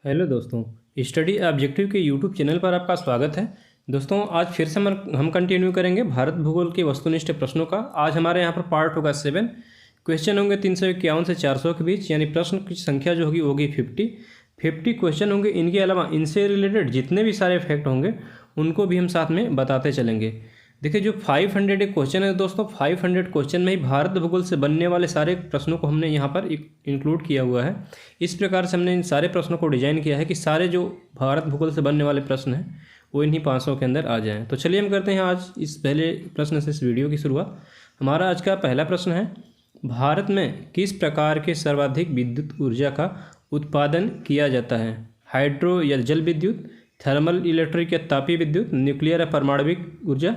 Hello दोस्तों, study objective के YouTube channel पर आपका स्वागत है। दोस्तों, आज फिर से हम कंटिन्यू करेंगे भारत भूगोल के वस्तुनिष्ठ प्रश्नों का। आज हमारे यहाँ पर पार्ट होगा 7। क्वेश्चन होंगे 351 से 400 के बीच, यानी प्रश्न की संख्या जो होगी 50 क्वेश्चन होंगे। इनके अलावा इनसे रिलेटेड जितने भी सारे फैक्ट होंगे उनको भी हम साथ में बताते चलेंगे। देखिए, जो 500 एक क्वेश्चन है दोस्तों, 500 क्वेश्चन में ही भारत भूगोल से बनने वाले सारे प्रश्नों को हमने यहाँ पर इंक्लूड किया हुआ है। इस प्रकार से हमने इन सारे प्रश्नों को डिजाइन किया है कि सारे जो भारत भूगोल से बनने वाले प्रश्न हैं वो इन्हीं 500 के अंदर आ जाएं। तो चलिए हम करते हैं आज इस पहले प्रश्न से इस वीडियो की शुरुआत। हमारा आज का पहला प्रश्न है, भारत में किस प्रकार के सर्वाधिक विद्युत ऊर्जा का उत्पादन किया जाता है? हाइड्रो या जल विद्युत, थर्मल इलेक्ट्रिक या तापीय विद्युत, न्यूक्लियर या परमाणविक ऊर्जा,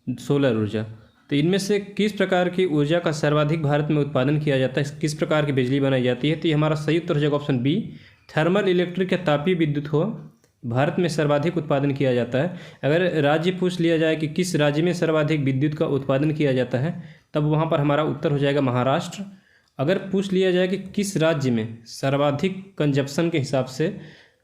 सोलर ऊर्जा। तो इनमें से किस प्रकार की ऊर्जा का सर्वाधिक भारत में उत्पादन किया जाता है, किस प्रकार की बिजली बनाई जाती है? तो ये हमारा सही उत्तर हो जाएगा ऑप्शन बी, थर्मल इलेक्ट्रिक या तापीय विद्युत हो भारत में सर्वाधिक उत्पादन किया जाता है। अगर राज्य पूछ लिया जाए कि किस राज्य में सर्वाधिक विद्युत का उत्पादन किया जाता है, तब वहाँ पर हमारा उत्तर हो जाएगा महाराष्ट्र। अगर पूछ लिया जाए कि किस राज्य में सर्वाधिक कंजप्शन के हिसाब से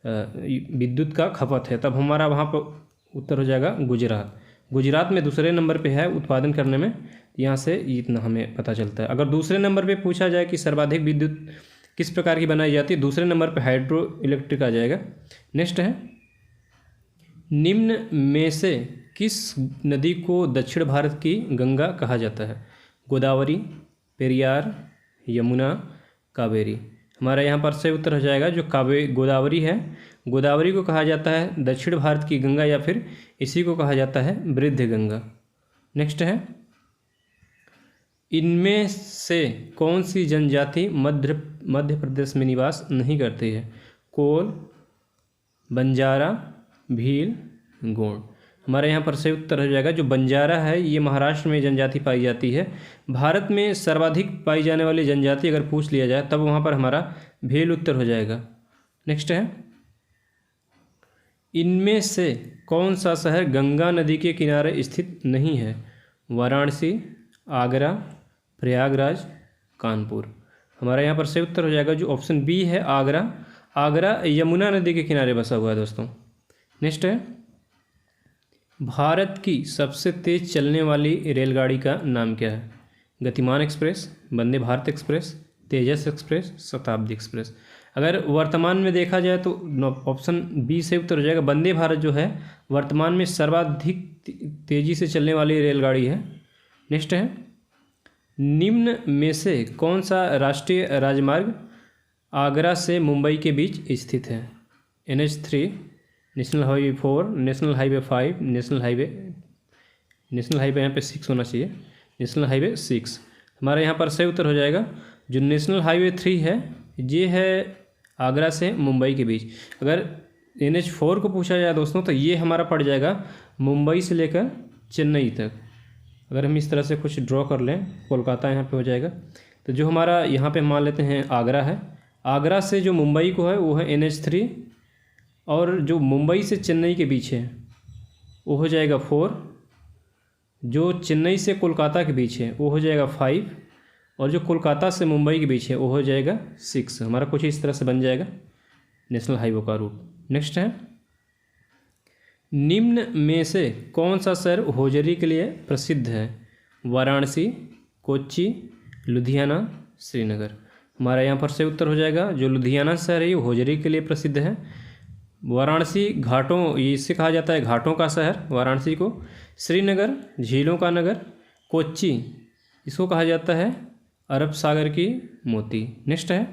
विद्युत का खपत है, तब हमारा वहाँ पर उत्तर हो जाएगा गुजरात। गुजरात में दूसरे नंबर पे है उत्पादन करने में, यहाँ से इतना हमें पता चलता है। अगर दूसरे नंबर पे पूछा जाए कि सर्वाधिक विद्युत किस प्रकार की बनाई जाती है, दूसरे नंबर पे हाइड्रो इलेक्ट्रिक आ जाएगा। नेक्स्ट है, निम्न में से किस नदी को दक्षिण भारत की गंगा कहा जाता है? गोदावरी, पेरियार, यमुना, कावेरी। हमारा यहाँ पर सही उत्तर हो जाएगा जो गोदावरी है। गोदावरी को कहा जाता है दक्षिण भारत की गंगा, या फिर इसी को कहा जाता है वृद्ध गंगा। नेक्स्ट है, इनमें से कौन सी जनजाति मध्य प्रदेश में निवास नहीं करती है? कोल, बंजारा, भील, गोंड। हमारे यहाँ पर सही उत्तर हो जाएगा जो बंजारा है, ये महाराष्ट्र में जनजाति पाई जाती है। भारत में सर्वाधिक पाई जाने वाली जनजाति अगर पूछ लिया जाए तब वहाँ पर हमारा भील उत्तर हो जाएगा। नेक्स्ट है, इनमें से कौन सा शहर गंगा नदी के किनारे स्थित नहीं है? वाराणसी, आगरा, प्रयागराज, कानपुर। हमारा यहाँ पर सही उत्तर हो जाएगा जो ऑप्शन बी है, आगरा। आगरा यमुना नदी के किनारे बसा हुआ है दोस्तों। नेक्स्ट है, भारत की सबसे तेज चलने वाली रेलगाड़ी का नाम क्या है? गतिमान एक्सप्रेस, वंदे भारत एक्सप्रेस, तेजस एक्सप्रेस, शताब्दी एक्सप्रेस। अगर वर्तमान में देखा जाए तो ऑप्शन बी से उत्तर हो जाएगा। वंदे भारत जो है वर्तमान में सर्वाधिक तेजी से चलने वाली रेलगाड़ी है। नेक्स्ट है, निम्न में से कौन सा राष्ट्रीय राजमार्ग आगरा से मुंबई के बीच स्थित है? NH3, national highway 4, national highway 5, national highway यहाँ पे 6 होना चाहिए, नेशनल हाईवे 6। हमारे यहाँ पर सही उत्तर हो जाएगा जो नेशनल हाईवे 3 है, ये है आगरा से मुंबई के बीच। अगर NH4 को पूछा जाए दोस्तों तो ये हमारा पड़ जाएगा मुंबई से लेकर चेन्नई तक। अगर हम इस तरह से कुछ ड्रॉ कर लें, कोलकाता यहाँ पे हो जाएगा। तो जो हमारा यहाँ पे मान लेते हैं आगरा है, आगरा से जो मुंबई को है वो है NH3, और जो मुंबई से चेन्नई के बीच है वो हो जाएगा 4, जो चेन्नई से कोलकाता के बीच है वो हो जाएगा 5, और जो कोलकाता से मुंबई के बीच है वो हो जाएगा 6। हमारा कुछ इस तरह से बन जाएगा नेशनल हाईवे का रूट। नेक्स्ट है, निम्न में से कौन सा शहर होजरी के लिए प्रसिद्ध है? वाराणसी, कोच्चि, लुधियाना, श्रीनगर। हमारा यहाँ पर से उत्तर हो जाएगा जो लुधियाना शहर है ये होजरी के लिए प्रसिद्ध है। वाराणसी घाटों, इससे कहा जाता है घाटों का शहर वाराणसी को। श्रीनगर झीलों का नगर। कोच्चि इसको कहा जाता है अरब सागर की मोती। नेक्स्ट है,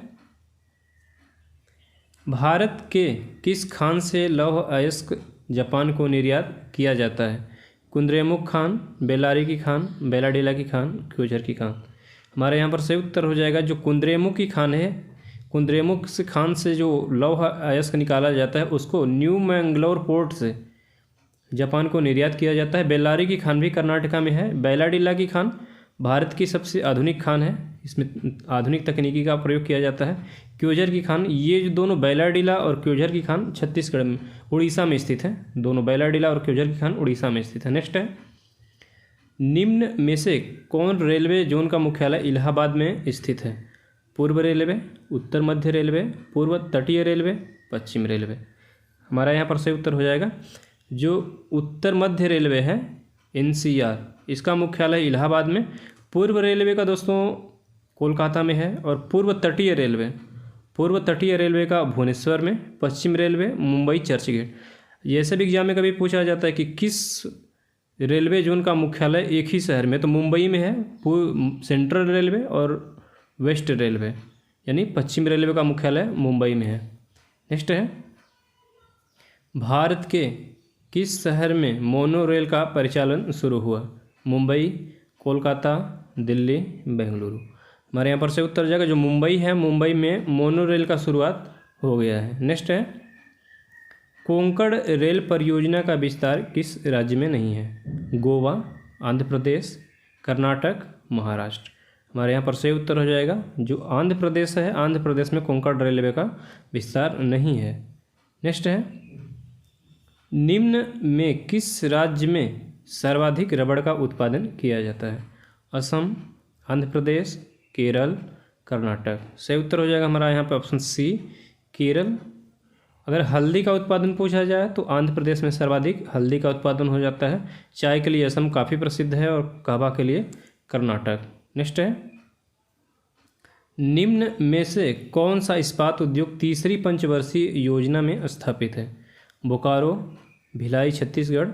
भारत के किस खान से लौह अयस्क जापान को निर्यात किया जाता है? कुद्रेमुख खान, बेल्लारी की खान, बेलाडेला की खान, क्योझर की खान। हमारे यहाँ पर सही उत्तर हो जाएगा जो कुद्रेमुख की खान है। कुद्रेमुख से खान से जो लौह अयस्क निकाला जाता है उसको न्यू मैंगलोर पोर्ट से जापान को निर्यात किया जाता है। बेल्लारी की खान भी कर्नाटका में है। बेलाडीला की खान भारत की सबसे आधुनिक खान है, इसमें आधुनिक तकनीकी का प्रयोग किया जाता है। क्योझर की खान, ये जो दोनों बेलाडीला और क्योझर की खान छत्तीसगढ़ में, उड़ीसा में स्थित है। दोनों बेलाडीला और क्योझर की खान उड़ीसा में स्थित है। नेक्स्ट है, निम्न में से कौन रेलवे जोन का मुख्यालय इलाहाबाद में स्थित है? पूर्व रेलवे, उत्तर मध्य रेलवे, पूर्व तटीय रेलवे, पश्चिम रेलवे। हमारा यहाँ पर सही उत्तर हो जाएगा जो उत्तर मध्य रेलवे है NCR, इसका मुख्यालय इलाहाबाद में। पूर्व रेलवे का दोस्तों कोलकाता में है। और पूर्व तटीय रेलवे का भुवनेश्वर में। पश्चिम रेलवे मुंबई चर्चगेट। ये ऐसे भी एग्जाम में कभी पूछा जाता है कि किस रेलवे जोन का मुख्यालय एक ही शहर में, तो मुंबई में है सेंट्रल रेलवे और वेस्ट रेलवे, यानी पश्चिम रेलवे का मुख्यालय मुंबई में है। नेक्स्ट है, भारत के किस शहर में मोनो रेल का परिचालन शुरू हुआ? मुंबई, कोलकाता, दिल्ली, बेंगलुरु। हमारे यहाँ पर से उत्तर जाएगा जो मुंबई है, मुंबई में मोनो रेल का शुरुआत हो गया है। नेक्स्ट है, कोंकण रेल परियोजना का विस्तार किस राज्य में नहीं है? गोवा, आंध्र प्रदेश, कर्नाटक, महाराष्ट्र। हमारे यहाँ पर सही उत्तर हो जाएगा जो आंध्र प्रदेश है, आंध्र प्रदेश में कोंकण रेलवे का विस्तार नहीं है। नेक्स्ट है, निम्न में किस राज्य में सर्वाधिक रबड़ का उत्पादन किया जाता है? असम, आंध्र प्रदेश, केरल, कर्नाटक। सही उत्तर हो जाएगा हमारा यहाँ पर ऑप्शन सी, केरल। अगर हल्दी का उत्पादन पूछा जाए तो आंध्र प्रदेश में सर्वाधिक हल्दी का उत्पादन हो जाता है। चाय के लिए असम काफ़ी प्रसिद्ध है और कहवा के लिए कर्नाटक। नेक्स्ट है, निम्न में से कौन सा इस्पात उद्योग तीसरी पंचवर्षीय योजना में स्थापित है? बोकारो, भिलाई छत्तीसगढ़,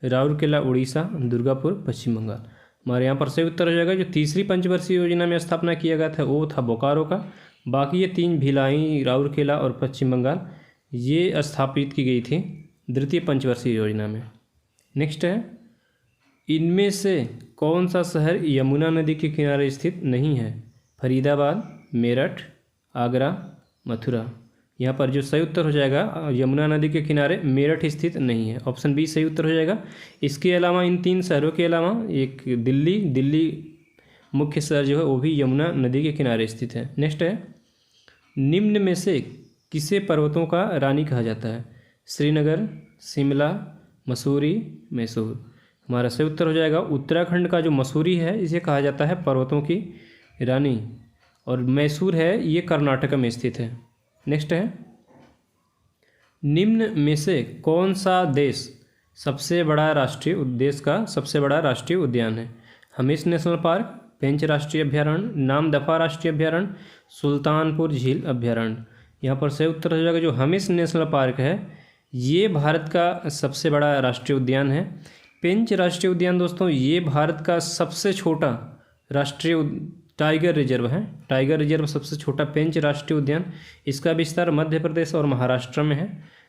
राउरकेला उड़ीसा, दुर्गापुर पश्चिम बंगाल। हमारे यहाँ पर सही उत्तर हो जाएगा जो तीसरी पंचवर्षीय योजना में स्थापना किया गया था वो था बोकारो का। बाकी ये तीन भिलाई, राउरकेला और पश्चिम बंगाल ये स्थापित की गई थी द्वितीय पंचवर्षीय योजना में। नेक्स्ट है, इनमें से कौन सा शहर यमुना नदी के किनारे स्थित नहीं है? फरीदाबाद, मेरठ, आगरा, मथुरा। यहाँ पर जो सही उत्तर हो जाएगा यमुना नदी के किनारे मेरठ स्थित नहीं है। ऑप्शन बी सही उत्तर हो जाएगा। इसके अलावा इन तीन शहरों के अलावा एक दिल्ली मुख्य शहर जो है वो भी यमुना नदी के किनारे स्थित है। नेक्स्ट है, निम्न में से किसे पर्वतों का रानी कहा जाता है? श्रीनगर, शिमला, मसूरी, मैसूर। हमारा सही उत्तर हो जाएगा उत्तराखंड का जो मसूरी है इसे कहा जाता है पर्वतों की रानी, और मैसूर है ये कर्नाटक में स्थित है। नेक्स्ट है, निम्न में से कौन सा देश सबसे बड़ा राष्ट्रीय उद्यान है? हमीरसर नेशनल पार्क, पेंच राष्ट्रीय अभ्यारण्य, नामदफा राष्ट्रीय अभ्यारण्य, सुल्तानपुर झील अभ्यारण्य। यहाँ पर सही उत्तर हो जाएगा जो हमीरसर नेशनल पार्क है ये भारत का सबसे बड़ा राष्ट्रीय उद्यान है। पेंच राष्ट्रीय उद्यान दोस्तों ये भारत का सबसे छोटा राष्ट्रीय टाइगर रिजर्व है। टाइगर रिजर्व सबसे छोटा पेंच राष्ट्रीय उद्यान, इसका विस्तार मध्य प्रदेश और महाराष्ट्र में है।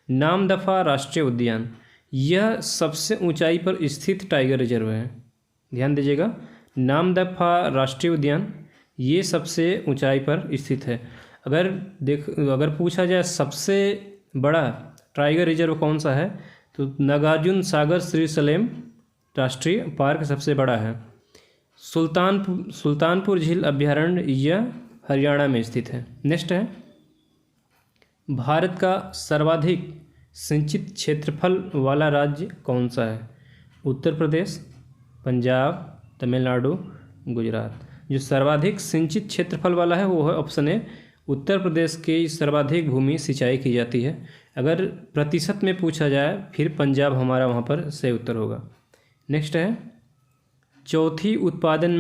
नामदफा राष्ट्रीय उद्यान यह सबसे ऊंचाई पर स्थित टाइगर रिजर्व है, ध्यान दीजिएगा। नामदफा राष्ट्रीय उद्यान ये सबसे ऊंचाई पर स्थित है। अगर पूछा जाए सबसे बड़ा टाइगर रिजर्व कौन सा है तो नागार्जुन सागर श्रीशैलम राष्ट्रीय पार्क सबसे बड़ा है। सुल्तानपुर झील अभ्यारण्य यह हरियाणा में स्थित है। नेक्स्ट है, भारत का सर्वाधिक सिंचित क्षेत्रफल वाला राज्य कौन सा है? उत्तर प्रदेश, पंजाब, तमिलनाडु, गुजरात। जो सर्वाधिक सिंचित क्षेत्रफल वाला है वो है ऑप्शन ए, उत्तर प्रदेश की सर्वाधिक भूमि सिंचाई की जाती है। अगर प्रतिशत में पूछा जाए फिर पंजाब हमारा वहाँ पर सही उत्तर होगा। नेक्स्ट है, चीनी उत्पादन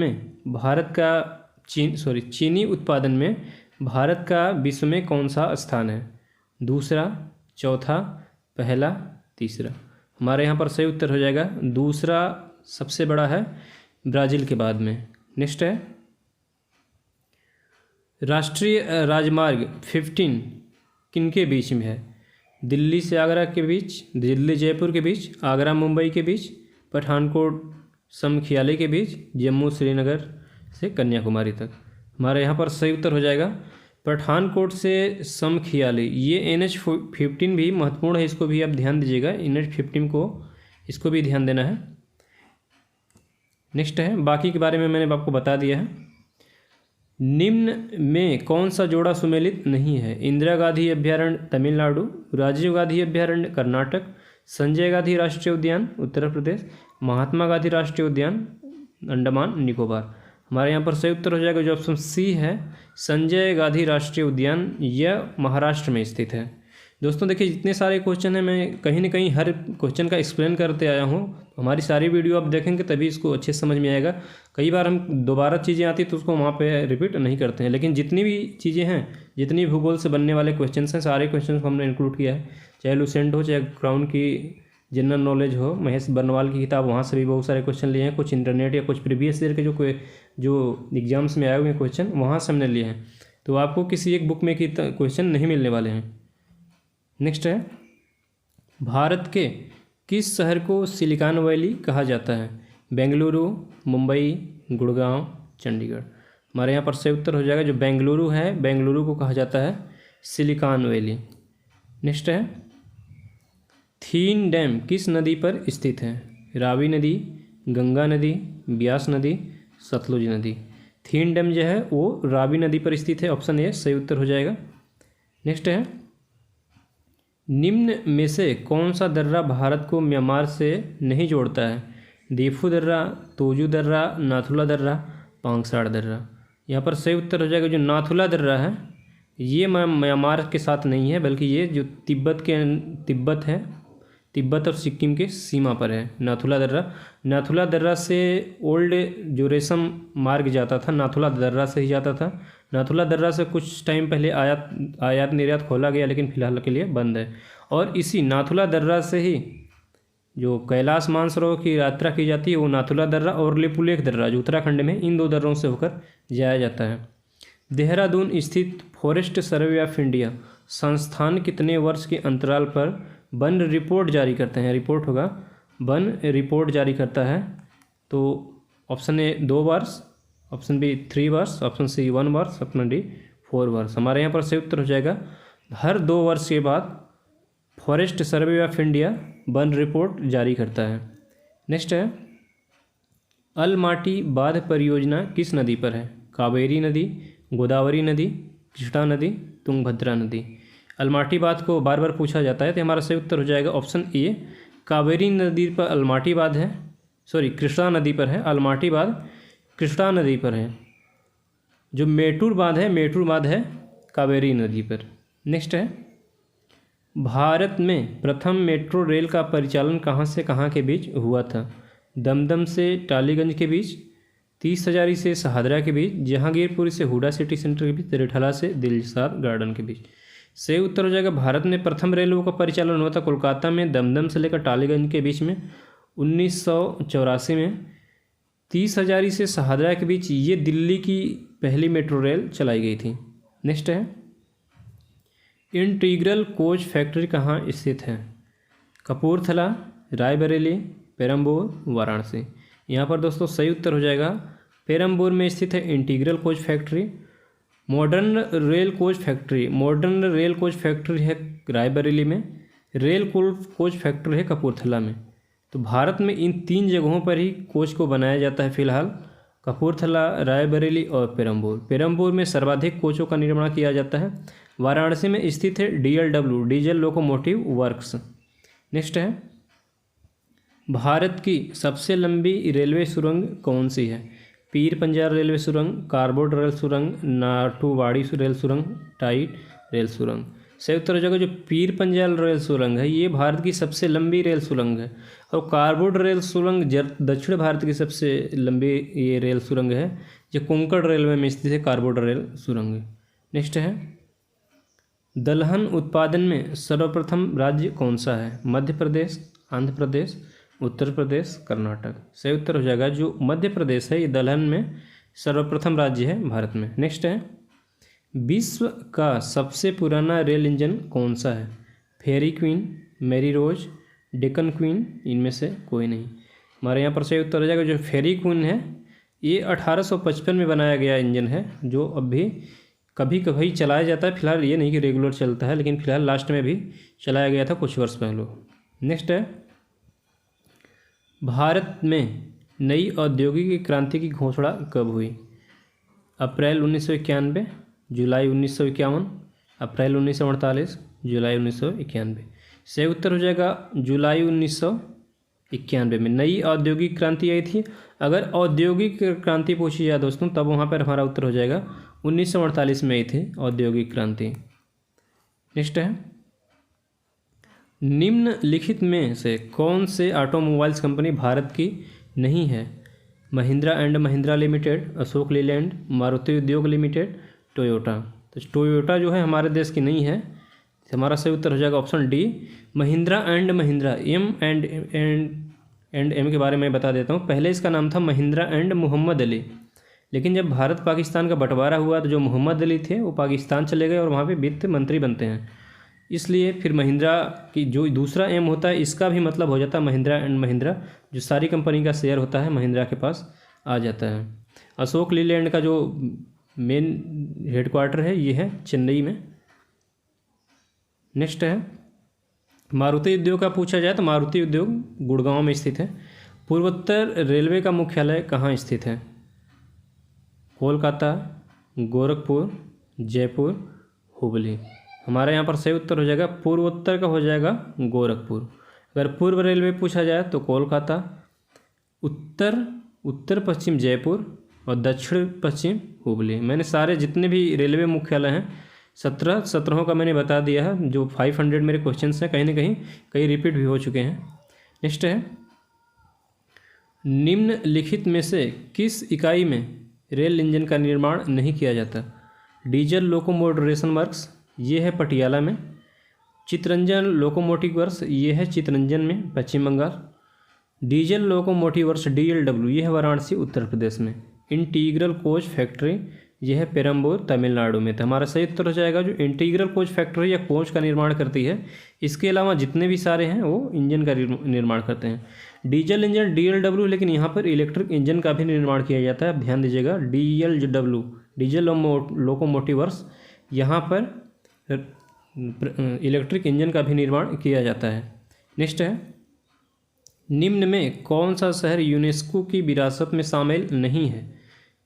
में भारत का विश्व में कौन सा स्थान है? दूसरा, चौथा, पहला, तीसरा। हमारे यहाँ पर सही उत्तर हो जाएगा दूसरा सबसे बड़ा है ब्राज़ील के बाद में। नेक्स्ट है, राष्ट्रीय राजमार्ग 15 किनके बीच में है? दिल्ली से आगरा के बीच, दिल्ली जयपुर के बीच, आगरा मुंबई के बीच, पठानकोट समखियाली के बीच, जम्मू श्रीनगर से कन्याकुमारी तक। हमारे यहाँ पर सही उत्तर हो जाएगा पठानकोट से समखियाली। ये NH15 भी महत्वपूर्ण है, इसको भी आप ध्यान दीजिएगा। NH15 को इसको भी ध्यान देना है। नेक्स्ट है, बाकी के बारे में मैंने आपको बता दिया है। निम्न में कौन सा जोड़ा सुमेलित नहीं है? इंदिरा गांधी अभ्यारण्य तमिलनाडु, राजीव गांधी अभ्यारण्य कर्नाटक, संजय गांधी राष्ट्रीय उद्यान उत्तर प्रदेश, महात्मा गांधी राष्ट्रीय उद्यान अंडमान निकोबार। हमारे यहाँ पर सही उत्तर हो जाएगा जो ऑप्शन सी है, संजय गांधी राष्ट्रीय उद्यान यह महाराष्ट्र में स्थित है। दोस्तों देखिए जितने सारे क्वेश्चन हैं मैं कहीं ना कहीं हर क्वेश्चन का एक्सप्लेन करते आया हूँ। हमारी सारी वीडियो आप देखेंगे तभी इसको अच्छे से समझ में आएगा। कई बार हम दोबारा चीज़ें आती तो उसको वहाँ पे रिपीट नहीं करते हैं, लेकिन जितनी भी चीज़ें हैं, जितनी भूगोल से बनने वाले क्वेश्चन हैं, सारे क्वेश्चन को हमने इंक्लूड किया है। चाहे लुसेंट हो, चाहे क्राउन की जनरल नॉलेज हो, महेश बर्नवाल की किताब, वहाँ से भी बहुत सारे क्वेश्चन लिए हैं। कुछ इंटरनेट या कुछ प्रीवियस ईयर के जो एग्जाम्स में आए हुए क्वेश्चन वहाँ से हमने लिए हैं। तो आपको किसी एक बुक में की क्वेश्चन नहीं मिलने वाले हैं। नेक्स्ट है, भारत के किस शहर को सिलिकॉन वैली कहा जाता है? बेंगलुरु, मुंबई, गुड़गांव, चंडीगढ़। हमारे यहाँ पर सही उत्तर हो जाएगा जो बेंगलुरु है, बेंगलुरु को कहा जाता है सिलिकॉन वैली। नेक्स्ट है, थीन डैम किस नदी पर स्थित है? रावी नदी, गंगा नदी, ब्यास नदी, सतलुज नदी। थीन डैम जो है वो रावी नदी पर स्थित है, ऑप्शन ए सही उत्तर हो जाएगा। नेक्स्ट है, निम्न में से कौन सा दर्रा भारत को म्यांमार से नहीं जोड़ता है? दीफू दर्रा, तोजू दर्रा, नाथुला दर्रा, पांगसाड़ दर्रा। यहाँ पर सही उत्तर हो जाएगा जो नाथुला दर्रा है, ये म्यांमार के साथ नहीं है, बल्कि ये जो तिब्बत और सिक्किम के सीमा पर है नाथुला दर्रा। नाथुला दर्रा से ओल्ड जो रेशम मार्ग जाता था नाथुला दर्रा से ही जाता था। नाथुला दर्रा से कुछ टाइम पहले आयात निर्यात खोला गया, लेकिन फ़िलहाल के लिए बंद है। और इसी नाथुला दर्रा से ही जो कैलाश मानसरोवर की यात्रा की जाती है वो नाथुला दर्रा और लिपुलेख दर्रा जो उत्तराखंड में, इन दो दर्रों से होकर जाया जाता है। देहरादून स्थित फॉरेस्ट सर्वे ऑफ इंडिया संस्थान कितने वर्ष के अंतराल पर वन रिपोर्ट जारी करते हैं? रिपोर्ट होगा, वन रिपोर्ट जारी करता है। तो ऑप्शन ए 2 वर्ष, ऑप्शन बी 3 वर्ष, ऑप्शन सी 1 वर्ष, ऑप्शन डी 4 वर्ष। हमारे यहाँ पर सही उत्तर हो जाएगा हर 2 वर्ष के बाद forest survey of India one report जारी करता है। नेक्स्ट है, अलमाटी बांध परियोजना किस नदी पर है? कावेरी नदी, गोदावरी नदी, कृष्णा नदी, तुंगभद्रा नदी। अलमाटी बांध को बार बार पूछा जाता है, तो हमारा सही उत्तर हो जाएगा ऑप्शन ए कावेरी नदी पर अलमाटी बांध है, सॉरी कृष्णा नदी पर है। अलमाटी बांध कृष्णा नदी पर है। जो मेटूर बांध है कावेरी नदी पर। नेक्स्ट है, भारत में प्रथम मेट्रो रेल का परिचालन कहाँ से कहाँ के बीच हुआ था? दमदम से टालीगंज के बीच, 30 हजारी से शहादरा के बीच, जहांगीरपुरी से हुडा सिटी सेंटर के बीच, तिरठला से दिलशाद गार्डन के बीच। सही उत्तर हो जाएगा भारत में प्रथम रेलवे का परिचालन हुआ था कोलकाता में दमदम से लेकर टालीगंज के बीच में 1984 में। 30 हजारी से शहादरा के बीच ये दिल्ली की पहली मेट्रो रेल चलाई गई थी। नेक्स्ट है, इंटीग्रल कोच फैक्ट्री कहाँ स्थित है? कपूरथला, रायबरेली, पेरम्बूर, वाराणसी। यहाँ पर दोस्तों सही उत्तर हो जाएगा पेरम्बूर में स्थित है integral coach factory. Modern rail coach factory है रायबरेली में, रेल कोच फैक्ट्री है कपूरथला में। तो भारत में इन 3 जगहों पर ही कोच को बनाया जाता है फिलहाल, कपूरथला, रायबरेली और पेरम्बूर। पेरम्बूर में सर्वाधिक कोचों का निर्माण किया जाता है। वाराणसी में स्थित है DLW, diesel locomotive works. Next है, भारत की सबसे लंबी रेलवे सुरंग कौन सी है? पीर पंजाल रेलवे सुरंग, कारबोट रेल सुरंग, नाटुवाड़ी रेल सुरंग, टाइट रेल सुरंग। सही उत्तर हो जाएगा जो पीर पंजाल रेल सुरंग है ये भारत की सबसे लंबी रेल सुरंग है। और कारबोट रेल सुरंग दक्षिण भारत की सबसे लंबी ये रेल सुरंग है, जो कोंकण रेलवे में स्थित है कारबोट रेल सुरंग। नेक्स्ट है, दलहन उत्पादन में सर्वप्रथम राज्य कौन सा है? मध्य प्रदेश, आंध्र प्रदेश, उत्तर प्रदेश, कर्नाटक। सही उत्तर हो जाएगा जो मध्य प्रदेश है ये दलहन में सर्वप्रथम राज्य है भारत में। नेक्स्ट है, विश्व का सबसे पुराना रेल इंजन कौन सा है? फेरी क्वीन, मेरी रोज, डेक्कन क्वीन, इनमें से कोई नहीं। हमारे यहाँ पर सही उत्तर हो जाएगा जो फेरी क्वीन है ये 1855 में बनाया गया इंजन है, जो अभी कभी कभी चलाया जाता है। फिलहाल ये नहीं कि रेगुलर चलता है, लेकिन फिलहाल लास्ट में भी चलाया गया था कुछ वर्ष पहले। नेक्स्ट है, भारत में नई औद्योगिक क्रांति की घोषणा कब हुई? अप्रैल 1991, जुलाई 1951, अप्रैल 1948, जुलाई 1991। सही उत्तर हो जाएगा जुलाई 1991 में नई औद्योगिक क्रांति आई थी। अगर औद्योगिक क्रांति पूछी जाए दोस्तों तब वहाँ पर हमारा उत्तर हो जाएगा 1948 में आई थी औद्योगिक क्रांति। नेक्स्ट है, निम्नलिखित में से कौन से ऑटोमोबाइल्स कंपनी भारत की नहीं है? महिंद्रा एंड महिंद्रा लिमिटेड, अशोक लीलैंड, मारुति उद्योग लिमिटेड, टोयोटा। तो टोयोटा जो है हमारे देश की नहीं है। हमारा सही उत्तर हो जाएगा option D, Mahindra and Mahindra. M के बारे में बता देता हूँ। पहले इसका नाम था महिंद्रा एंड मोहम्मद अली, लेकिन जब भारत पाकिस्तान का बंटवारा हुआ तो जो मोहम्मद अली थे वो पाकिस्तान चले गए और वहाँ पे वित्त मंत्री बनते हैं, इसलिए फिर महिंद्रा की जो दूसरा एम होता है इसका भी मतलब हो जाता है महिंद्रा एंड महिंद्रा। जो सारी कंपनी का शेयर होता है महिंद्रा के पास आ जाता है। अशोक लीलैंड का जो मेन हेडक्वार्टर है ये है चेन्नई में। नेक्स्ट है मारुति उद्योग का पूछा जाए तो मारुति उद्योग गुड़गांव में स्थित है। पूर्वोत्तर रेलवे का मुख्यालय कहाँ स्थित है? कोलकाता, गोरखपुर, जयपुर, हुबली। हमारे यहाँ पर सही उत्तर हो जाएगा पूर्वोत्तर का हो जाएगा गोरखपुर। अगर पूर्व रेलवे पूछा जाए तो कोलकाता, उत्तर पश्चिम जयपुर और दक्षिण पश्चिम हुबली। मैंने सारे जितने भी रेलवे मुख्यालय हैं 17 का मैंने बता दिया है। जो 500 मेरे क्वेश्चंस हैं कहीं ना कहीं रिपीट भी हो चुके हैं। नेक्स्ट है निम्नलिखित में से किस इकाई में रेल इंजन का निर्माण नहीं किया जाता? डीजल लोकोमोटरेशन वर्क्स, ये है पटियाला में। चितरंजन लोकोमोटिव वर्क्स, ये है चितरंजन में Paschim Bangal. Diesel locomotive works DLW, ये है वाराणसी उत्तर प्रदेश में। इंटीग्रल कोच फैक्ट्री, यह है पेरम्बूर तमिलनाडु में। तो हमारा सही उत्तर हो जाएगा जो इंटीग्रल कोच फैक्ट्री या कोच का निर्माण करती है। इसके अलावा जितने भी सारे हैं वो इंजन का निर्माण करते हैं। डीजल इंजन DLW, लेकिन यहाँ पर इलेक्ट्रिक इंजन का भी निर्माण किया जाता है। आप ध्यान दीजिएगा DLW, डीजल लोकोमोटिव वर्क्स, यहाँ पर इलेक्ट्रिक इंजन का भी निर्माण किया जाता है। नेक्स्ट है निम्न में कौन सा शहर यूनेस्को की विरासत में शामिल नहीं है?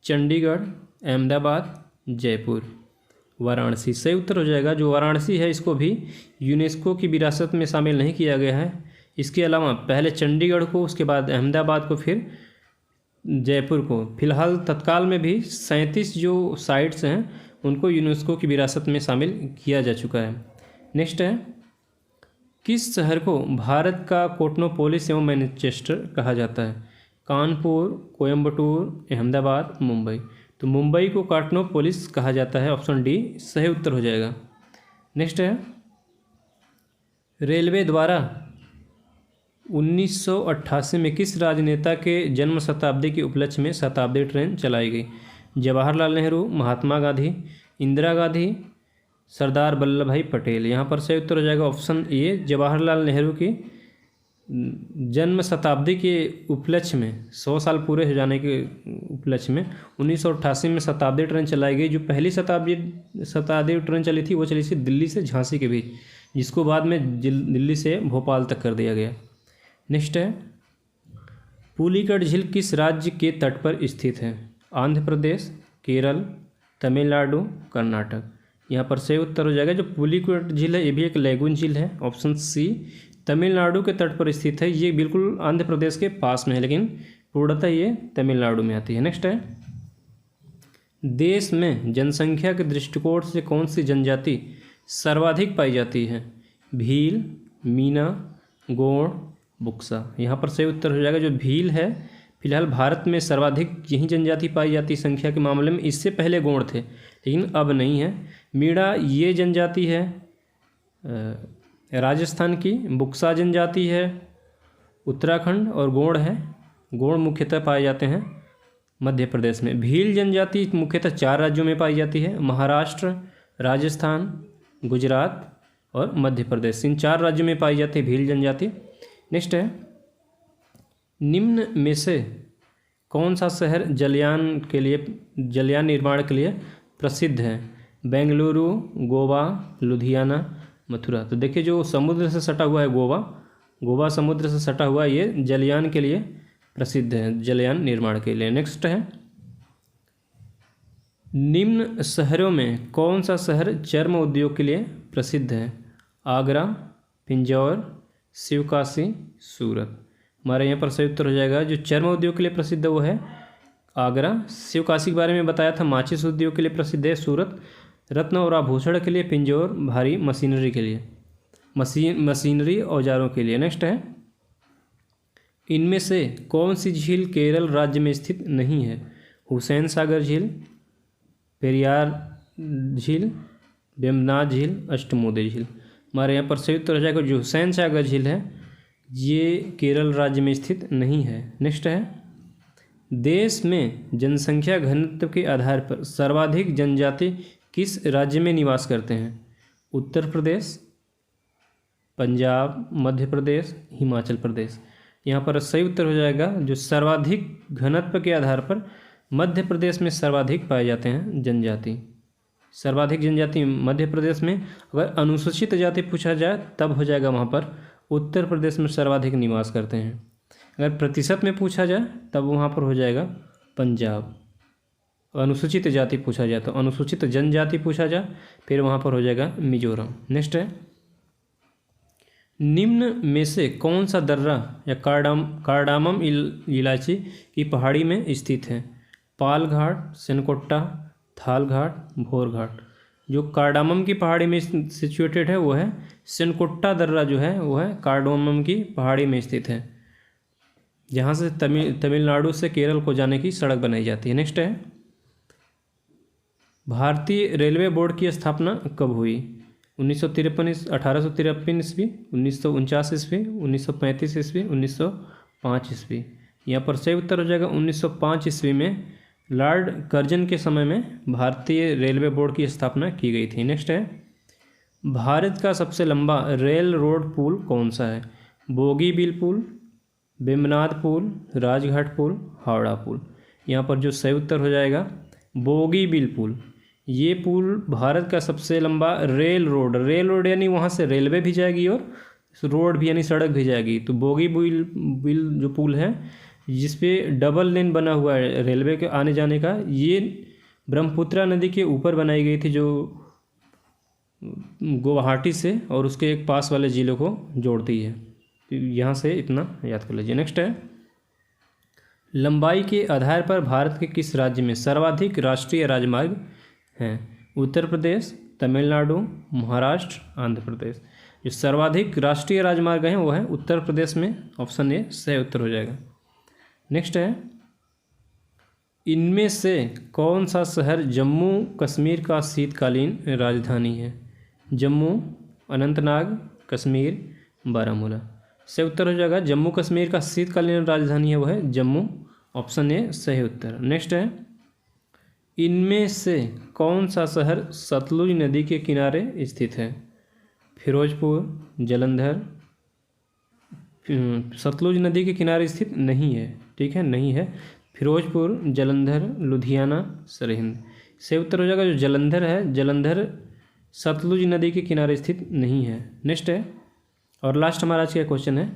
चंडीगढ़, अहमदाबाद, जयपुर, वाराणसी। सही उत्तर हो जाएगा जो वाराणसी है इसको भी यूनेस्को की विरासत में शामिल नहीं किया गया है। इसके अलावा पहले चंडीगढ़ को, उसके बाद अहमदाबाद को, फिर जयपुर को। फिलहाल तत्काल में भी 37 जो साइट्स हैं उनको यूनेस्को की विरासत में शामिल किया जा चुका है। नेक्स्ट है किस शहर को भारत का कोटनोपोलिस एवं मैनचेस्टर कहा जाता है? कानपुर, कोयम्बटूर, अहमदाबाद, मुंबई। तो मुंबई को कोटनोपोलिस कहा जाता है। ऑप्शन डी सही उत्तर हो जाएगा। नेक्स्ट है रेलवे द्वारा 1988 में किस राजनेता के जन्म शताब्दी के उपलक्ष्य में शताब्दी ट्रेन चलाई गई? जवाहरलाल नेहरू, महात्मा गांधी, इंदिरा गांधी, सरदार वल्लभ भाई पटेल। यहाँ पर सही उत्तर हो जाएगा ऑप्शन ए, जवाहरलाल नेहरू की जन्म शताब्दी के उपलक्ष्य में 100 साल पूरे हो जाने के उपलक्ष्य में 1988 में शताब्दी ट्रेन चलाई गई। जो पहली शताब्दी ट्रेन चली थी वो चली थी दिल्ली से झांसी के बीच, जिसको बाद में दिल्ली से भोपाल तक कर दिया गया। नेक्स्ट है पुलिकट झील किस राज्य के तट पर स्थित है? आंध्र प्रदेश, केरल, तमिलनाडु, कर्नाटक। यहाँ पर सही उत्तर हो जाएगा जो पुलिकट झील है ये भी एक लैगून झील है। ऑप्शन सी तमिलनाडु के तट पर स्थित है। ये बिल्कुल आंध्र प्रदेश के पास में है लेकिन पूर्णतः ये तमिलनाडु में आती है। नेक्स्ट है देश में जनसंख्या के दृष्टिकोण से कौन सी जनजाति सर्वाधिक पाई जाती है? भील, मीना, गोंड, बुक्सा। यहाँ पर सही उत्तर हो जाएगा जो भील है। फिलहाल भारत में सर्वाधिक यही जनजाति पाई जाती संख्या के मामले में। इससे पहले गोंड थे लेकिन अब नहीं है। मीणा ये जनजाति है राजस्थान की, बुक्सा जनजाति है उत्तराखंड और गोंड है, गोंड मुख्यतः पाए जाते हैं मध्य प्रदेश में। भील जनजाति मुख्यतः 4 राज्यों में पाई जाती है, महाराष्ट्र, राजस्थान, गुजरात और मध्य प्रदेश। इन 4 राज्यों में पाई जाती है भील जनजाति। नेक्स्ट है निम्न में से कौन सा शहर जलयान निर्माण के लिए प्रसिद्ध है? बेंगलुरु, गोवा, लुधियाना, मथुरा। तो देखिए जो समुद्र से सटा हुआ है गोवा समुद्र से सटा हुआ ये जलयान के लिए प्रसिद्ध है, जलयान निर्माण के लिए। नेक्स्ट है निम्न शहरों में कौन सा शहर चर्म उद्योग के लिए प्रसिद्ध है? आगरा, पिंजौर, शिवकाशी, सूरत। हमारे यहाँ पर सही उत्तर हो जाएगा जो चर्म उद्योग के लिए प्रसिद्ध है वो है आगरा। शिवकाशी के बारे में बताया था, माचिस उद्योग के लिए प्रसिद्ध है सूरत, रत्न और आभूषण के लिए पिंजौर, भारी मशीनरी के लिए। मशीनरी औजारों के लिए। नेक्स्ट है, इनमें से कौन सी झील केरल राज्य में स्थित नहीं है? हुसैन सागर झील, पेरियार झील, वेम्बनाड झील, अष्टमुडी झील। हमारे यहाँ पर सही उत्तर हो जाएगा जो हुसैन सागर झील है ये केरल राज्य में स्थित नहीं है। नेक्स्ट है, देश में जनसंख्या घनत्व के आधार पर सर्वाधिक जनजाति किस राज्य में निवास करते हैं? उत्तर प्रदेश, पंजाब, मध्य प्रदेश, हिमाचल प्रदेश। यहाँ पर सही उत्तर हो जाएगा जो सर्वाधिक घनत्व के आधार पर मध्य प्रदेश में सर्वाधिक पाए जाते हैं जनजाति। सर्वाधिक जनजाति मध्य प्रदेश में। अगर अनुसूचित जाति पूछा जाए तब हो जाएगा वहाँ पर उत्तर प्रदेश में सर्वाधिक निवास करते हैं। अगर प्रतिशत में पूछा जाए तब वहाँ पर हो जाएगा पंजाब। अनुसूचित जाति पूछा जाए तो अनुसूचित जनजाति पूछा जाए फिर वहाँ पर हो जाएगा मिजोरम। नेक्स्ट है, निम्न में से कौन सा दर्रा या कार्डामम इलायची की पहाड़ी में स्थित है? पाल घाट, सेनकोट्टा, थाल घाट, भोर घाट। जो कार्डामम की पहाड़ी में सिचुएटेड है वो है सेनकोट्टा दर्रा, जो है वो है कार्डामम की पहाड़ी में स्थित है, जहाँ से तमिलनाडु से केरल को जाने की सड़क बनाई जाती है। नेक्स्ट है, भारतीय रेलवे बोर्ड की स्थापना कब हुई? 1953, 1853 ईस्वी, 1949 ईस्वी, 1935 ईस्वी, 1905 ईस्वी। यहाँ पर सही उत्तर हो जाएगा 1905 ईस्वी में लॉर्ड कर्जन के समय में भारतीय रेलवे बोर्ड की स्थापना की गई थी। नेक्स्ट है, भारत का सबसे लंबा रेल रोड पुल कौन सा है? बोगीबील पुल, वेम्बनाड पुल, राजघाट पुल, हावड़ा पुल। यहाँ पर जो सही उत्तर हो जाएगा बोगीबील पुल। ये पुल भारत का सबसे लंबा रेल रोड यानी वहाँ से रेलवे भी जाएगी और रोड भी यानी सड़क भी जाएगी। तो बोगीबील जो पुल है जिसपे डबल लेन बना हुआ है रेलवे के आने जाने का, ये ब्रह्मपुत्रा नदी के ऊपर बनाई गई थी जो गुवाहाटी से और उसके एक पास वाले ज़िलों को जोड़ती है। तो यहाँ से इतना याद कर लीजिए। नेक्स्ट है, लंबाई के आधार पर भारत के किस राज्य में सर्वाधिक राष्ट्रीय राजमार्ग हैं? उत्तर प्रदेश, तमिलनाडु, महाराष्ट्र, आंध्र प्रदेश। जो सर्वाधिक राष्ट्रीय राजमार्ग हैं वो है उत्तर प्रदेश में। ऑप्शन ए सही उत्तर हो जाएगा। नेक्स्ट है, इनमें से कौन सा शहर जम्मू कश्मीर का शीतकालीन राजधानी है? जम्मू, अनंतनाग, कश्मीर, बारामूला। सही उत्तर हो जाएगा जम्मू कश्मीर का शीतकालीन राजधानी है वो है जम्मू। ऑप्शन ए सही उत्तर। नेक्स्ट है, इनमें से कौन सा शहर सतलुज नदी के किनारे स्थित है? फिरोजपुर, जलंधर। सतलुज नदी के किनारे स्थित नहीं है, ठीक है, नहीं है। फिरोजपुर, जलंधर, लुधियाना, सरहिंद। सही उत्तर हो जाएगा जो जलंधर है, जलंधर सतलुज नदी के किनारे स्थित नहीं है। नेक्स्ट है, और लास्ट हमारा आज का क्वेश्चन है,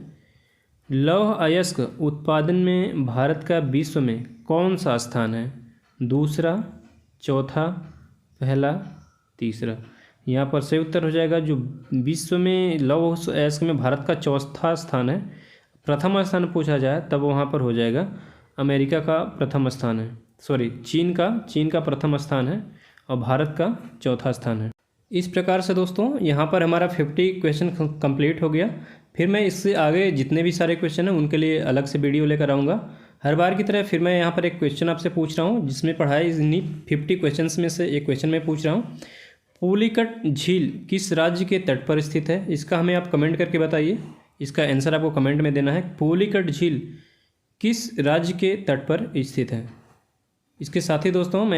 लौह अयस्क उत्पादन में भारत का विश्व में कौन सा स्थान है? दूसरा, चौथा, पहला, तीसरा। यहाँ पर सही उत्तर हो जाएगा जो विश्व में लौह अयस्क में भारत का चौथा स्थान है। प्रथम स्थान पूछा जाए तब वहाँ पर हो जाएगा अमेरिका का प्रथम स्थान है, सॉरी चीन का प्रथम स्थान है और भारत का चौथा स्थान है। इस प्रकार से दोस्तों यहाँ पर हमारा 50 क्वेश्चन कंप्लीट हो गया। फिर मैं इससे आगे जितने भी सारे क्वेश्चन हैं उनके लिए अलग से वीडियो लेकर आऊँगा। हर बार की तरह फिर मैं यहाँ पर एक क्वेश्चन आपसे पूछ रहा हूँ जिसमें पढ़ाई इन्हीं 50 क्वेश्चंस में से एक क्वेश्चन मैं पूछ रहा हूँ। पुलिकट झील किस राज्य के तट पर स्थित है? इसका हमें आप कमेंट करके बताइए। इसका आंसर आपको कमेंट में देना है। पुलिकट झील किस राज्य के तट पर स्थित है? इसके साथ ही दोस्तों मैं